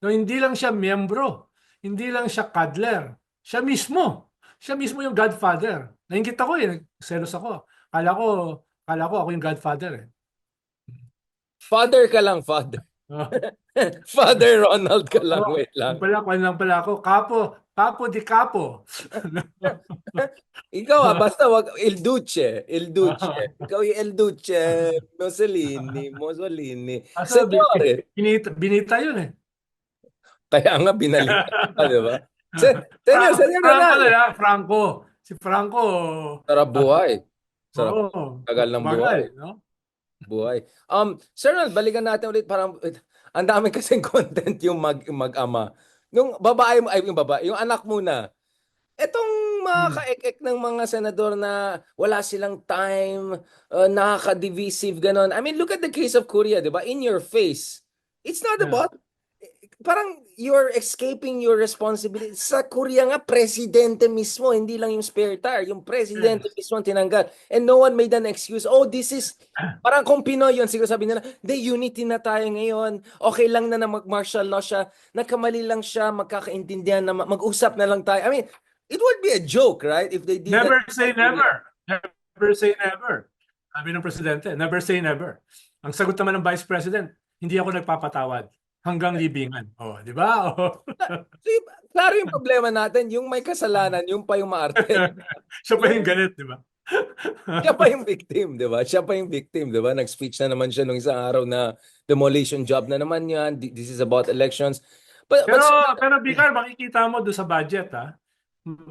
No, hindi lang siya miyembro, hindi lang siya cuddler. Siya mismo. Siya mismo yung godfather. Nainggit ako eh, selos ako. Kala ko ako yung godfather eh. Father ka lang, father. Oh, Father Ronald ka lang, oh, wait yung lang. pala, kwan lang pala ako. Capo di capo. Ikaw basta wag Il Duce, Il Duce. Ikaw yung Il Duce, Mussolini. Kaso Senyore, binita yun eh. kaya nga binalikan ka, di ba? Senyor Franco Ronald. na lang, Franco. Si Franco, Sarap buhay. Sarap oo, tagal ng bagal, buhay. no? Buhay. Sir Ronald, balikan natin ulit parang ang dami kasing content yung mag-ama. Yung babae mo, ay yung babae, yung anak mo na. Etong mga Hmm. kaek-ek ng mga senador na wala silang time, nakaka-divisive, ganon. I mean, look at the case of Korea, di ba? In your face. It's not Yeah. about, parang you're escaping your responsibility. Sa Korea nga, presidente mismo, hindi lang yung spare tire. Yung presidente Yes. mismo ang tinanggal. And no one made an excuse. Oh, this is, parang kung Pinoy yun, siguro sabi nila, the unity na tayo ngayon. Okay lang na mag-martial law siya. Nagkamali lang siya, magkakaintindihan na mag-usap na lang tayo. I mean, it would be a joke, right? If they did that Never in say South Korea. never. Never say never. Sabi ng presidente, never say never. Ang sagot naman ng vice president, hindi ako nagpapatawad hanggang libingan. Oh, di ba? Oh. So, klaro yung problema natin, yung may kasalanan, yung pa yung maarte. Siya pa Yung, yung galit, di ba? siya pa yung victim, di ba? Siya pa yung victim, di ba? Nag-speech na naman siya nung isang araw na demolition job na naman yan. This is about elections. But Pero sir, pero Bicar, makikita mo doon sa budget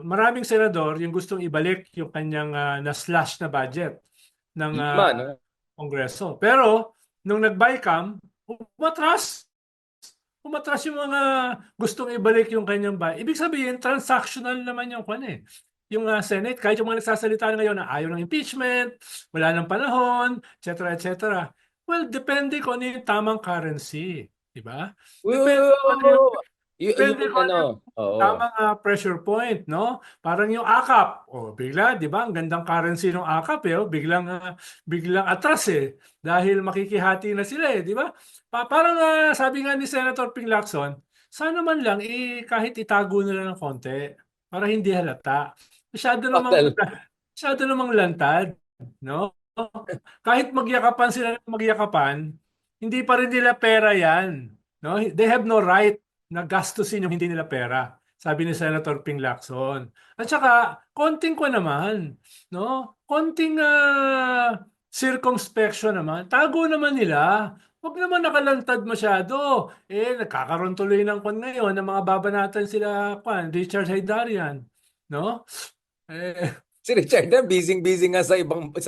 maraming senador yung gustong ibalik yung kanyang na-slash na budget ng lima, no? Kongreso. Pero nung nag-BICAM, umatras. Umatras yung mga gustong ibalik yung kanyang Ibig sabihin, transactional naman yung kwan eh. Yung Senate, kahit yung mga nagsasalita ngayon na ayaw ng impeachment, wala ng panahon, etc. etc. Well, depende kung ano yung tamang currency. Di ba? Depende kung ano yung You Depende mean kung ano ano? yung Oo. tamang pressure point, no? Parang yung AKAP, bigla, 'di ba? Ang gandang currency ng AKAP biglang atras eh dahil makikihati na sila eh, 'di ba? Parang sabi nga ni Senator Ping Lacson, sana man lang kahit itago nila ng konti para hindi halata. Masyado namang Total. masyado namang lantad, no? Kahit magyakapan sila ng magyakapan, hindi pa rin nila pera 'yan, no? They have no right na gastusin yung hindi nila pera. Sabi ni Senator Ping Lacson. At saka, konting ko naman, no? Konting circumspection naman. Tago naman nila. Huwag naman nakalantad masyado. Nagkakaroon tuloy ng kwan ngayon ng mga babanatan sila, Richard Haydarian. No? Eh, Si Richard na busy-busy nga sa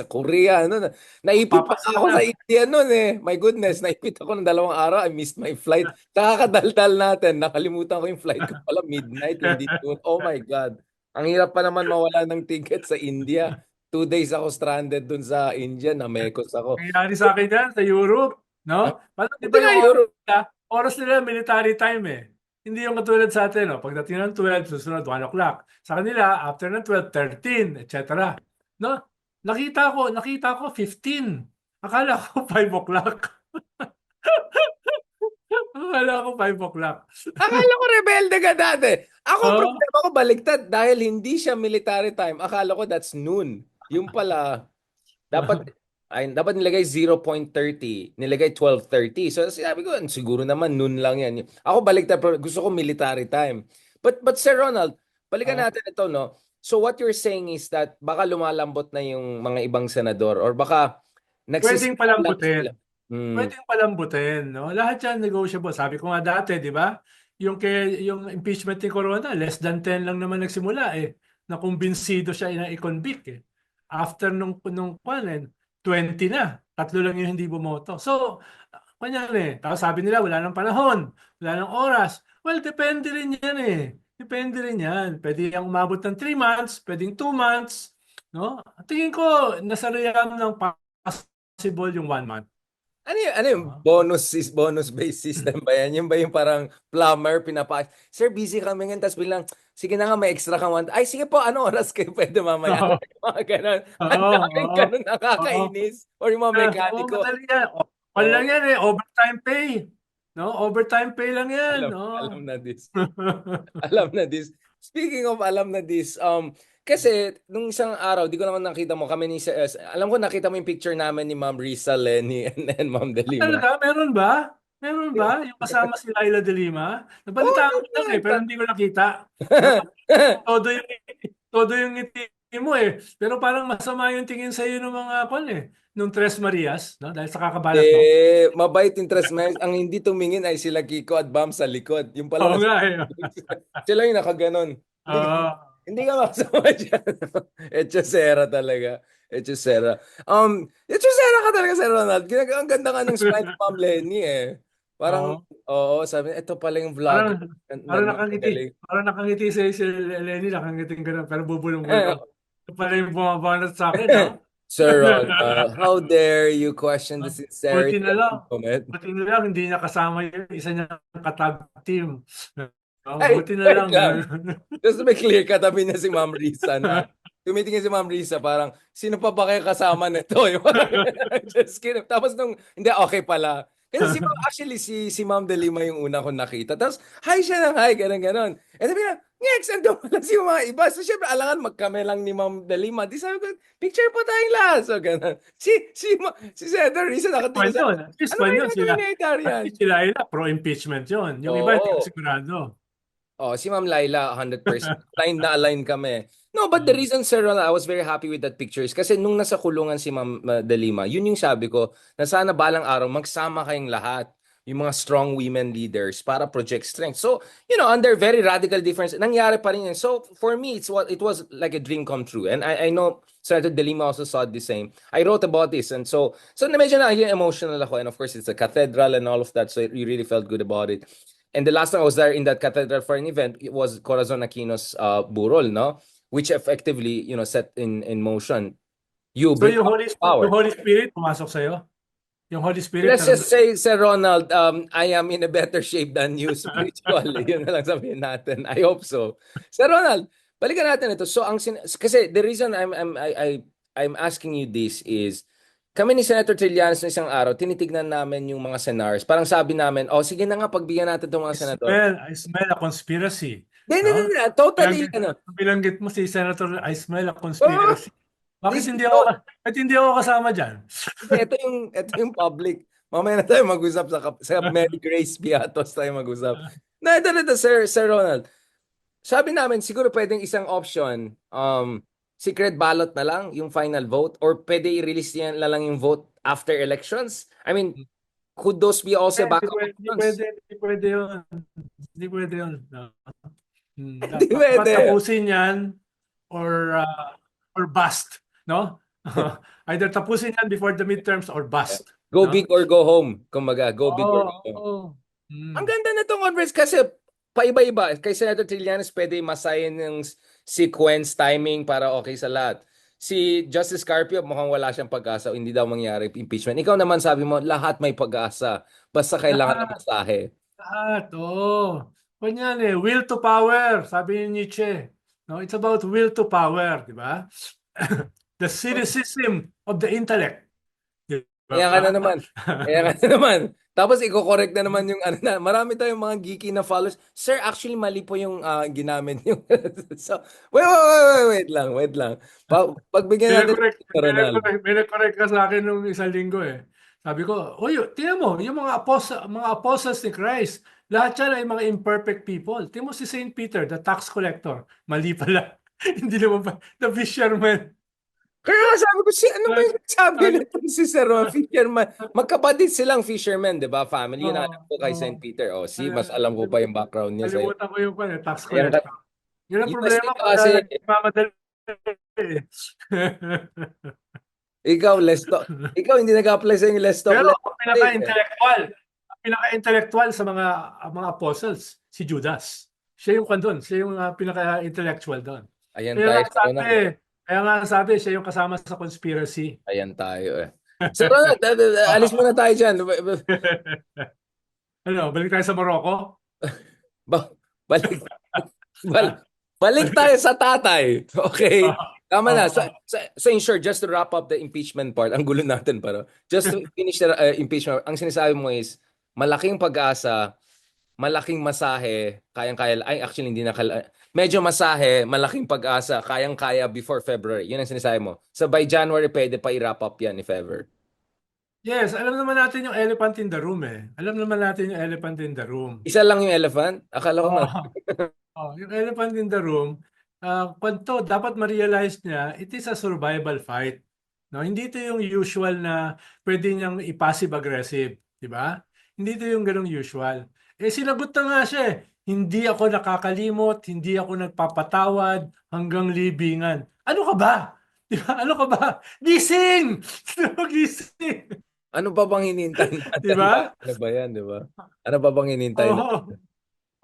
Korea. Ano, naipit pa papasok ako na. sa India noon eh. My goodness, naipit ako ng 2 araw. I missed my flight. Kakadaldal natin. Nakalimutan ko yung flight ko pala midnight, hindi noon. Oh my God. Ang hirap pa naman mawala ng ticket sa India. 2 days ako stranded dun sa India. Namekos ako. Nangyari sa akin yan sa Europe, Huh? no? Paano, di Buti ba nga yung Europe. oras nila military time eh. Hindi yung katulad sa atin, no? Pagdating ng 12, susunod 1 o'clock. Sa kanila, after ng 12, 13, etc. No? Nakita ko 15. Akala ko 5 o'clock. Akala ko 5 o'clock. Akala ko rebelde ka dati. Ako, Oh, problema ko baliktad dahil hindi siya military time. Akala ko that's noon. Yung pala, dapat nilagay 0.30, nilagay 12:30. So sinabi ko, siguro naman noon lang yan. Ako baliktad, pero gusto ko military time. But Sir Ronald, balikan oh. natin ito, no? So what you're saying is that baka lumalambot na yung mga ibang senador or baka Pwedeng nagsisita lang palambutin. sila. Hmm. Pwedeng palambutin, no? Lahat yan negotiable. Sabi ko nga dati, di ba? Yung impeachment ni Corona, less than 10 lang naman nagsimula eh. Nakumbinsido siya na i-convict eh. After nung 20 na. Tatlo lang yung hindi bumoto. So, kunyari, tapos sabi nila wala nang panahon, wala nang oras. Well, depende rin yan eh. Depende rin yan. Pwede yung umabot ng 3 months, pwedeng 2 months, no? Tingin ko, nasa realm ng possible yung 1 month. Ano yung No? bonus based system ba yan? Yung ba yung parang plumber, Sir, busy kami ngayon, tapos bilang, sige na nga, may extra kang one. Ay, sige po, ano oras kayo pwede mamaya? Mga ganun. Ang Oo, daming oo, ganun oo. nakakainis. Or yung mga Oo, mekaniko. madali yan. All Oh, lang yan eh, overtime pay. No? Overtime pay lang yan. Alam No? na this. Alam na this. Speaking of alam na this, kasi nung isang araw, di ko naman nakita mo kami ni alam ko nakita mo yung picture namin ni Ma'am Risa, Lenny, and Ma'am Delima. Talaga? Meron ba? Meron ba? Yung kasama si Laila de Lima? Oh, Nabalitaan ko lang naman. pero hindi ko nakita. No? Todo yung, todo yung ngiti mo eh. Pero parang masama yung tingin sa iyo ng mga kon eh. Nung Tres Marias, no? Dahil sa kakabalat mo. Mabait yung Tres Marias. Ang hindi tumingin ay sila Kiko at Bam sa likod. Yung pala Oo nga eh. sila yung nakaganon. Hindi, Oo. hindi ka makasama dyan. Echosera talaga. Echosera. Echosera ka talaga, Sir Ronald. Ang ganda ka ng smile ni Ma'am Lenny eh. Parang, Oo. oo, sabi niya, ito pala yung Parang, vlogger. parang nakangiti. Nagmamagaling. Parang nakangiti si Lenny. Nakangiting ka na. Pero bubulong-bulong. Ito pala yung bumabanat sa akin, no? Sir Ronald, how dare you question the Buti sincerity na of lang. the comment? Buti na lang, hindi niya kasama yung isa niyang katag team. Ay, Buti na wait lang. lang. Just to be clear, katabi niya si Ma'am Risa na tumitingin si Ma'am Risa parang, sino pa ba kayo kasama nito? Yung just kidding. Tapos nung, hindi, okay pala. Kasi actually, si Ma'am Delima yung una kong nakita. Tapos, hi siya ng hi, ganun. And sabi na, next, ando pala si mga iba. So, syempre, alangan magkame lang ni Ma'am Delima. Di sabi ko, picture po tayong lahat. So, ganun. Si Senator Risa nakatingin sa, At least ano ba one yung yun sila. nangyayari At yan? least sila pro-impeachment yun. Yung iba, hindi ko Oo. sigurado. Oh, si Ma'am Laila, 100%. Align na align kami. No, but the Hmm. reason, Sir Ronald, I was very happy with that picture is kasi nung nasa kulungan si Ma'am De Lima, yun yung sabi ko, na sana balang araw, magsama kayong lahat, yung mga strong women leaders para project strength. So, under very radical difference, nangyari pa rin yun. So, for me, it was like a dream come true. And I know Senator De Lima also saw the same. I wrote about this. And so medyo na emotional ako. And of course, it's a cathedral and all of that. So, you really felt good about it. And the last time I was there in that cathedral for an event, it was Corazon Aquino's burol, no? Which effectively, set in motion. You So bring yung power. Holy Spirit pumasok sa'yo? Yung Holy Spirit Let's na just say, Sir Ronald, I am in a better shape than you spiritually. Yun na lang sabihin natin. I hope so. Sir Ronald, balikan natin ito. So, kasi the reason I'm asking you this is, kami ni Senator Trillanes na isang araw, tinitignan namin yung mga scenarios. Parang sabi namin, sige na nga, pagbigyan natin itong mga senador. I smell a conspiracy. Hindi, No? totally, Bilanggit mo si Senator, I smell a conspiracy. Bakit this is hindi ako kasama dyan? ito yung public. Mamaya na tayo mag-usap sa Mary Grace Beatos tayo mag-usap. Ito, Sir Ronald. Sabi namin, siguro pwedeng isang option, secret ballot na lang, yung final vote, or pwede i-release yan na lang yung vote after elections? I mean, could those be also backup options? Hindi pwede yun. Hindi pwede yun. No. Hindi Dapat pwede. tapusin yan or bust. No? Either tapusin yan before the midterms or bust. Go no? big or go home. Kumbaga, go big or go home. Ang ganda na itong conference kasi paiba-iba. Kay Senator Trillanes, pwede masayin yung sequence, timing para okay sa lahat. Si Justice Carpio, mukhang wala siyang pag-asa o hindi daw mangyari impeachment. Ikaw naman sabi mo, lahat may pag-asa. Basta kailangan ng masahe. Lahat, oo. Kunyan will to power, sabi ni Nietzsche. No, it's about will to power, di ba? The cynicism of the intellect. Di ba? Kaya ka na naman. Kaya ka na naman. Tapos i-correct na naman yung na. Marami tayong mga geeky na followers. Sir, actually mali po yung ginamit yung so, wait lang. Pagbigyan natin Ronald. May nag-correct ka sa akin nung isang linggo eh. Sabi ko, tingnan mo, yung mga apostles ni Christ, lahat yan ay mga imperfect people. Tingnan mo si Saint Peter, the tax collector. Mali pala. Hindi naman pa. The fisherman. Kaya nga sabi ko, ano ba yung sabi nito si Sir Fisherman? Magkapatid silang fisherman, di ba? Family. Yun alam ko kay St. Peter. Mas alam ko pa yung background niya sa'yo. Kalimutan ko yung tax collector. Yun ang problema ko. Kasi, Mamadali. ikaw hindi nag-apply sa yung less talk. Pero pinaka-intellectual sa mga apostles, si Judas. Siya yung doon. Siya yung pinaka-intellectual doon. Ayan tayo. Kaya nga sabi, siya yung kasama sa conspiracy. Ayan tayo eh. So, alis muna tayo dyan. Balik tayo sa Morocco? Balik tayo sa tatay. Okay. Tama na. So in short, just to wrap up the impeachment part, ang gulo natin para. Just to finish the impeachment, ang sinasabi mo is, malaking pag-asa, malaking masahe, kayang-kaya, ay actually hindi medyo masahe, malaking pag-asa, kayang-kaya before February. Yun ang sinasabi mo. So by January, pwede pa i-wrap up yan if ever. Yes, alam naman natin yung elephant in the room eh. Alam naman natin yung elephant in the room. Isa lang yung elephant? Akala ko Oh, oh, yung elephant in the room, kwanto, dapat ma-realize niya, it is a survival fight. No, hindi ito yung usual na pwede niyang i-passive-aggressive, di ba? Hindi ito yung ganong usual. Eh sinagot na nga siya eh. Hindi ako nakakalimot, hindi ako nagpapatawad hanggang libingan. Ano ka ba? Di ba? Ano ka ba? Gising! Gising! ano pa bang hinihintay Di natin ba? ba? Ano ba yan, di ba? Ano pa bang hinihintay natin? Oo.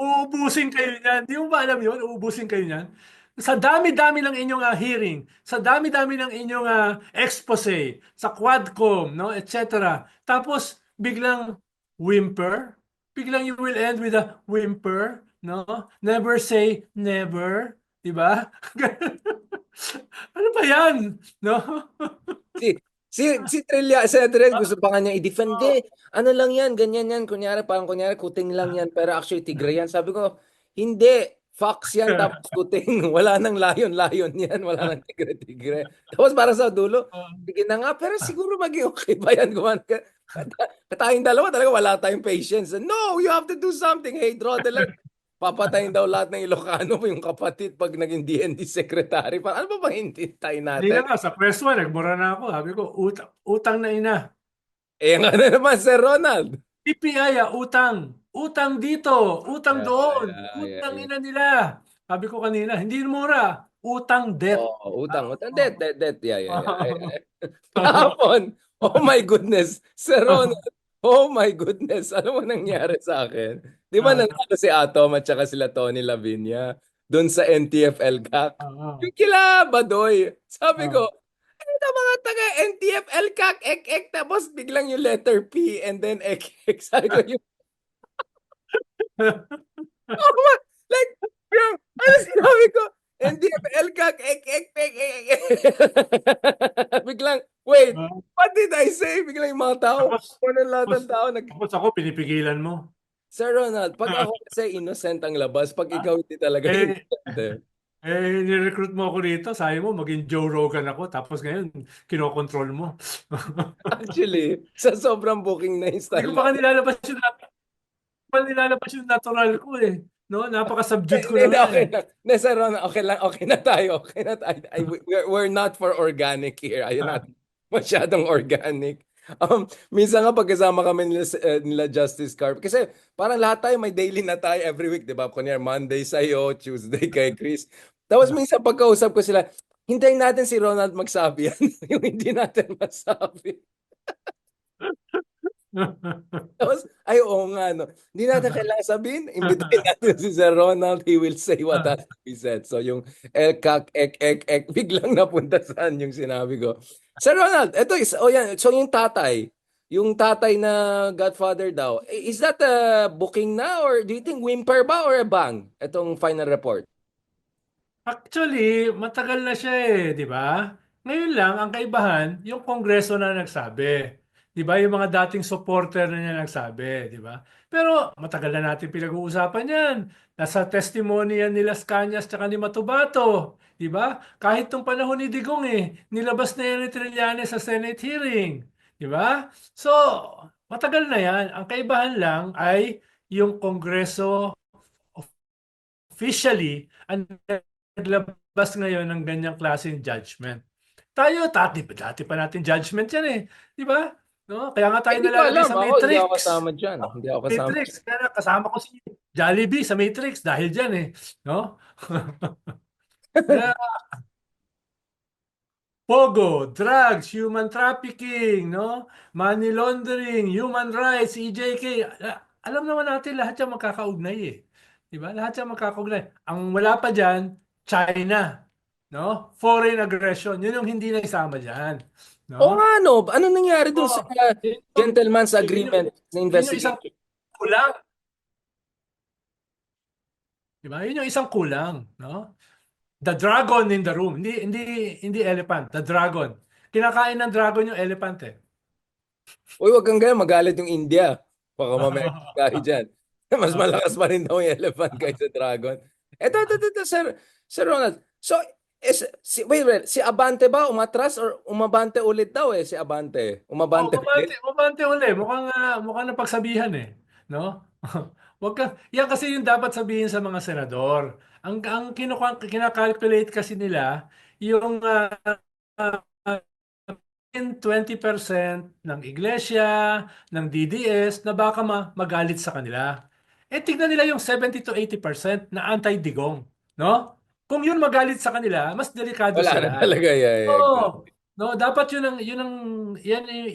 Uubusin kayo niyan. Di mo ba alam yun? Uubusin kayo niyan. Sa dami-dami ng inyong hearing, sa dami-dami ng inyong expose, sa Quadcom, no, etc. Tapos, biglang whimper. Biglang you will end with a whimper, no? Never say never. Di ba? Ano ba yan? No? Si si Cedres gusto pa kanya i-defend. Di, ano lang yan, ganyan yan. Kunyari, parang kunyari, kuting lang yan. Pero actually, tigre yan. Sabi ko, hindi. Fox yan tapos kuting. Wala nang lion yan. Wala nang tigre. Tapos para sa dulo, sige na nga, pero siguro maging okay ba yan? Tayong dalawa talaga wala tayong patience. No, you have to do something. Hey, draw the line. Papatayin daw lahat ng Ilocano mo yung kapatid pag naging DND secretary. Ano ba bang hintintay Hindi na natin? nga, sa press one, nagmura na ako. Sabi ko, utang na ina. Eh, nga na naman, Sir Ronald. PPI, utang. Utang dito, utang Yeah, doon, yeah, yeah, utang yeah. ina nila. Sabi ko kanina, hindi mura, utang debt. Oh, Ah, utang. oh. Debt. Yeah, yeah, yeah. Kahapon, oh my goodness, Sir Ronald, oh my goodness, ano mo nangyari sa akin? Di ba nanalo si Atom at saka sila Tony Lavinia doon sa NTFL CAC? Yung kila Badoy. Sabi ko, ito mga taga NTFL CAC, ek, tapos biglang yung letter P and then ek. Sabi ko, yung oh my, like, yung, ano sinabi ko? NDFL kak, Biglang, wait, what did I say? Biglang yung mga tao, Tapos, ano lahat tapos, ng tao, tapos ako, pinipigilan mo. Sir Ronald, pag ako kasi innocent ang labas, pag ikaw hindi talaga Eh, innocent eh. ni-recruit mo ako dito, sabi mo, maging Joe Rogan ako. Tapos ngayon, kinokontrol mo. Actually, sa sobrang booking na yung Hindi ko style pa na. nga nilalabas yung natural ko eh. No, napaka-subdued ko lang Hindi, yan okay eh. na. Hindi, Sir Ronald, okay na tayo. Okay na tayo. We're not for organic here. Ayun natin. Masyadong organic. Minsan nga pagkasama kami nila Justice Carp. Kasi parang lahat tayo may daily na tayo every week, di ba? Kunyari Monday sa'yo, Tuesday kay Chris. Tapos minsan pagkausap ko sila, hintayin natin si Ronald magsabi yan. Yung hindi natin masabi. Tapos, ay oo nga, no. Hindi natin kailangan sabihin. Imbitahin natin si Sir Ronald. He will say what has to be said. So yung kak, ek, biglang napunta saan yung sinabi ko. Sir Ronald, ito is, oh yan, so yung tatay na Godfather daw, is that a booking na or do you think whimper ba or a bang? Itong final report. Actually, matagal na siya eh, di ba? Ngayon lang, ang kaibahan, yung Kongreso na nagsabi. Di ba? Yung mga dating supporter na niya nagsabi, di ba? Pero matagal na natin pinag-uusapan yan. Nasa testimony yan nila Cañas tsaka ni Matubato. Di ba? Kahit nung panahon ni Digong eh, nilabas na yan ni Trillanes sa Senate hearing. Di ba? So, matagal na yan. Ang kaibahan lang ay yung Kongreso officially ang naglabas ngayon ng ganyang klaseng judgment. Tayo, dati pa natin judgment yan eh. Di ba? No? Kaya nga tayo Hindi ko nalalagay alam. sa Ako, hindi ako Matrix. kasama dyan. Hindi ako kasama. Matrix. Kaya kasama ko si Jollibee sa Matrix dahil dyan eh. No? Kaya, Pogo, drugs, human trafficking, no? Money laundering, human rights, EJK. Alam naman natin lahat yan magkakaugnay eh. Di ba? Lahat yan magkakaugnay. Ang wala pa dyan, China. No? Foreign aggression. Yun yung hindi na isama dyan. Oo No? nga, no. Ano nangyari dun sa So, gentleman's yun yung, agreement na yun yung isang investigation? kulang. Di ba? Yun yung isang kulang. No? The dragon in the room. Hindi elephant. The dragon. Kinakain ng dragon yung elephant eh. Uy, wag kang ganyan. Magalit yung India. Baka mamaya tayo dyan. Mas malakas pa rin daw yung elephant kaysa dragon. Ito, Sir Ronald. So, wait, si Abante ba umatras or umabante ulit daw si Abante? Oh, Umabante mabante, ulit? mabante uli. Mukhang napagsabihan no? Wag ka, yan kasi yung dapat sabihin sa mga senador. Kinakalculate kasi nila yung 20% ng iglesia, ng DDS na baka magalit sa kanila. Tignan nila yung 70 to 80% na anti-digong, no? Kung yun magalit sa kanila, mas delikado Wala na sila. talaga. Yeah, Oo. exactly. No, dapat yan yung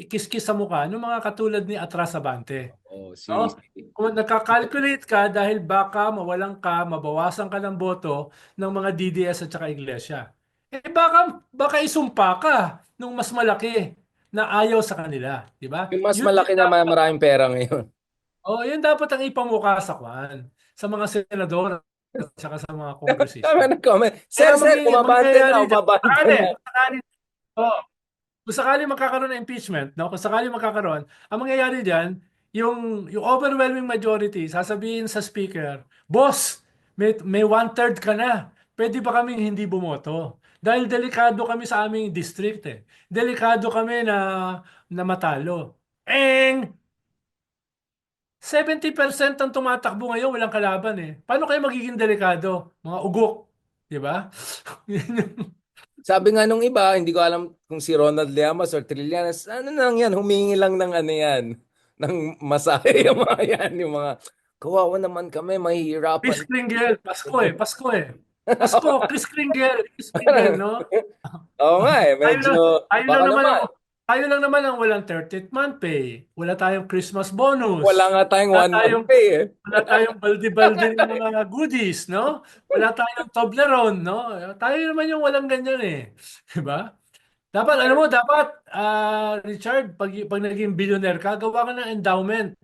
kiskis sa mukha ng mga katulad ni Atras Abante. Oh, No? Kung nagka-calculate ka dahil baka mawalan ka, mabawasan ka ng boto ng mga DDS at saka iglesia. Baka isumpa ka nung mas malaki na ayaw sa kanila, di ba? yung mas Yun malaki na dapat, maraming pera ngayon. yun dapat ang ipamukha sa kwan, sa mga senador at saka sa mga Tama kongresista. na comment. Kaya Sir, umabante na, mangyayari dyan, umabante na. oh, kung sakali magkakaroon ng impeachment, no? Kung sakali magkakaroon, ang mangyayari diyan, yung overwhelming majority sasabihin sa speaker, "Boss, may one-third ka na. Pwede ba kaming hindi bumoto? Dahil delikado kami sa aming district eh. Delikado kami na matalo." 70% ang tumatakbo ngayon, walang kalaban eh. Paano kayo magiging delikado? Mga ugok, di ba? Sabi nga nung iba, hindi ko alam kung si Ronald Llamas or Trillanes, ano lang yan, humingi lang ng ano yan, ng masahe yung mga yan, yung mga, kawawa naman kami, Chris mahihirapan. Kringle, Pasko eh, Pasko eh. Pasko, Chris Kringle, no? Oo nga Tayo medyo, lang, tayo lang baka naman ang naman, tayo lang naman ang walang 30th month pay. Wala tayong Christmas wala bonus. nga tayong Wala one month tayong pay wala tayong balde-balde ng mga goodies, no? Wala tayong Toblerone, no? Tayo naman yung walang ganyan eh. 'Di ba? Dapat alam mo, dapat Richard, pag naging billionaire ka, gawa ka ng endowment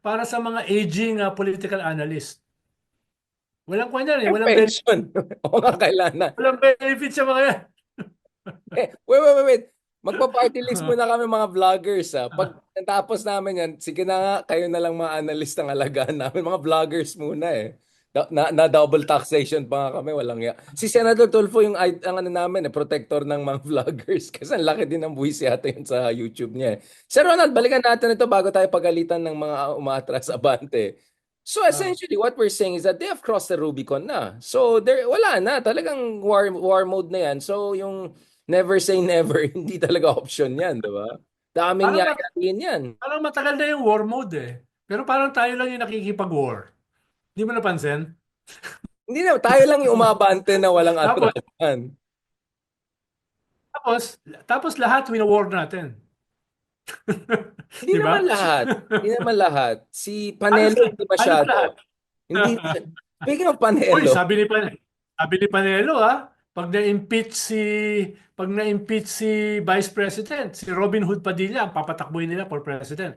para sa mga aging political analyst. Walang kwan yan eh, Yung pension. Oo nga, kailangan. walang benefit sa mga yan. Wait. Magpa-party list muna kami mga vloggers Pag natapos namin yan, sige na nga, kayo na lang mga analyst ang alagaan namin. Mga vloggers muna Na double taxation pa nga kami, walang ya. Si Senator Tulfo yung ang ano namin protector ng mga vloggers kasi ang laki din ng buwis yata yun sa YouTube niya. Sir Ronald, balikan natin ito bago tayo pagalitan ng mga umatras abante. So Ah. essentially what we're saying is that they have crossed the Rubicon na. So there wala na, talagang war mode na yan. So yung never say never, hindi talaga option yan, di ba? Daming Parang, yayain yan. parang matagal na yung war mode eh. Pero parang tayo lang yung nakikipag-war. Hindi mo napansin? Hindi na, tayo lang yung umabante na walang Tapos, atrasan. tapos, tapos lahat wino-war natin. Hindi Di naman ba? lahat. Hindi naman lahat. Si Halos, Panelo hindi halos lahat. masyado. Hindi. Speaking of Uy, Panelo, sabi ni Panelo pag na-impeach si Vice President, si Robin Hood Padilla, ang papatakbuhin nila for president.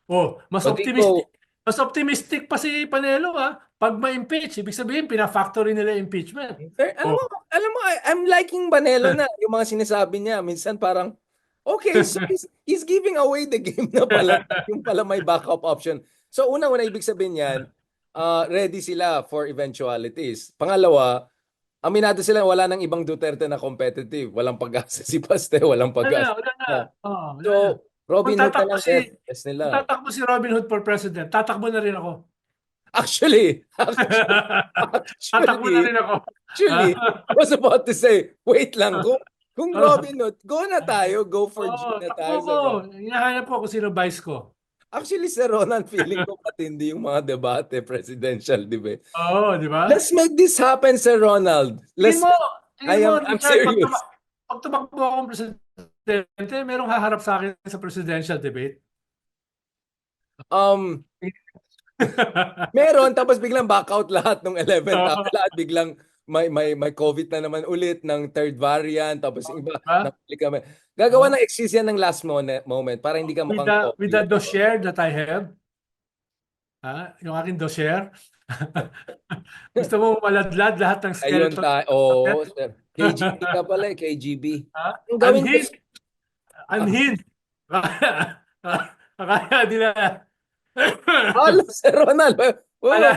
Oh, o di go. mas optimistic pa si Panelo pag ma-impeach, ibig sabihin pina-factory nila yung impeachment. Oh, Alam mo, I'm liking Panelo na yung mga sinasabi niya. Minsan parang, okay, so he's giving away the game na pala. Yung pala may backup option. So una ibig sabihin yan, ready sila for eventualities. Pangalawa, aminado sila wala nang ibang Duterte na competitive. Walang pag-asa si Paste, walang pag-asa. wala na. Oh, wala na. So, Kung Robin Hood na tatakbo lang si best kung nila. tatakbo si Robin Hood for president, tatakbo na rin ako. Actually, Tatakbo na rin ako. actually, I was about to say, wait lang, kung Oh, Robin Hood, go na tayo, go for G na takbo tayo ko. sa Hinahanap ko kung sino vice ko. Actually, Sir Ronald, feeling ko patindi yung mga debate, presidential debate. Oo, di ba? Let's make this happen, Sir Ronald. Tingin mo, I'm Richard, serious. pag tumakbo akong presidente, merong haharap sa akin sa presidential debate. Um, Meron, tapos biglang back out lahat ng 11. Oo, Tapos lahat biglang may COVID na naman ulit ng third variant. Tapos yung iba, di ba? nakalik kami. Gagawa ng excuse yan ng last moment para hindi ka With mukhang with the dossier that I have, yung aking dossier, gusto mo maladlad lahat ng Ayun skeleton tayo. natin? Oo, sir. KGB ka pala KGB. Ang gawin ko, Unhinged, unhinged. Kaya nila, Halo, Sir Ronald. Ala,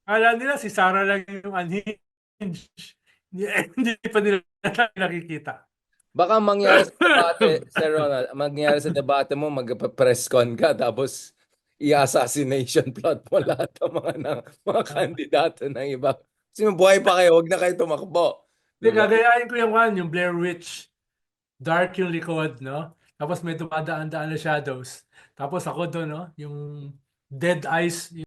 Oh, ala nila si Sarah lang yung unhinged. Hindi pa nila nakikita. baka mangyari sa debate, Sir Ronald, mangyari sa debate mo, magpa-press con ka, tapos i-assassination plot mo lahat ng mga kandidato ng iba. Kasi buhay pa kayo, huwag na kayo tumakbo. Hindi, Diba? gagayahin ko yung one, yung Blair Witch. Dark yung likod, no? Tapos may dumadaan-daan na shadows. Tapos ako doon, no? Yung dead eyes,